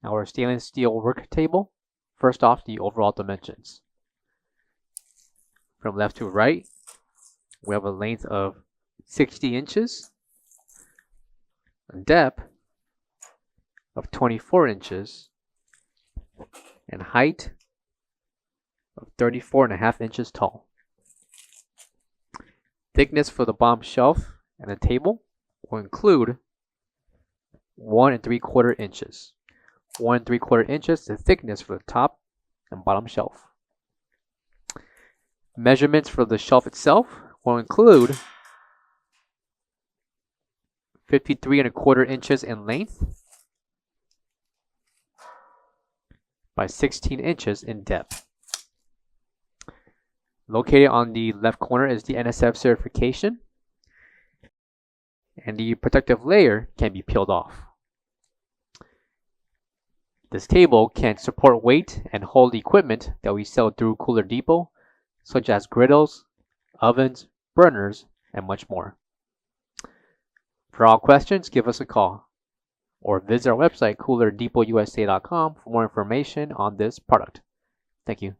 our stainless steel work table. First off, the overall dimensions. From left to right, we have a length of 60 inches, a depth of 24 inches, and height of 34.5 inches tall. Thickness for the bottom shelf and the table will include 1 3/4 inches. 1 3/4 inches is the thickness for the top and bottom shelf. Measurements for the shelf itself will include 53 1/4 inches in length by 16 inches in depth. Located on the left corner is the NSF certification, and the protective layer can be peeled off. This table can support weight and hold equipment that we sell through Cooler Depot, such as griddles, ovens, burners, and much more. For all questions, give us a call or visit our website, coolerdepotUSA.com, for more information on this product. Thank you.